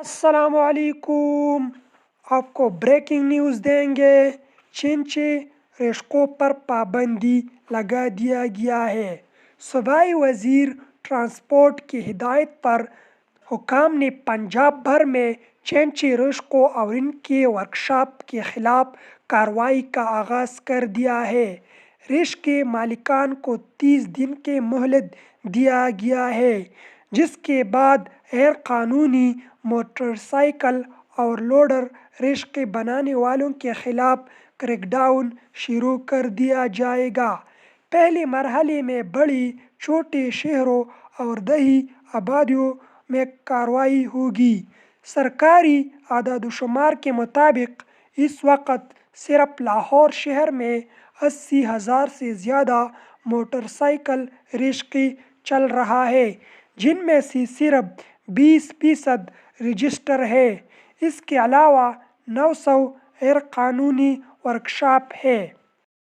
अस्सलाम वालेकुम। आपको ब्रेकिंग न्यूज़ देंगे। चिंचे रिश्कों पर पाबंदी लगा दिया गया है। सूबाई वज़ीर ट्रांसपोर्ट की हिदायत पर हुकाम ने पंजाब भर में चिंचे रिश्कों और इनके वर्कशॉप के खिलाफ कार्रवाई का आगाज़ कर दिया है। रिश के मालिकान को 30 दिन की मोहलत दिया गया है, जिसके बाद गैर कानूनी मोटरसाइकिल और लोडर रिश्के बनाने वालों के खिलाफ क्रैकडाउन शुरू कर दिया जाएगा। पहले मरहले में बड़ी छोटे शहरों और दही आबादियों में कार्रवाई होगी। सरकारी आदादोशुमार के मुताबिक इस वक्त सिर्फ लाहौर शहर में 80,000 से ज़्यादा मोटरसाइकिल रिश्के चल रहा है, जिनमें से सिर्फ 20% रजिस्टर है। इसके अलावा 900 गैर कानूनी वर्कशॉप है।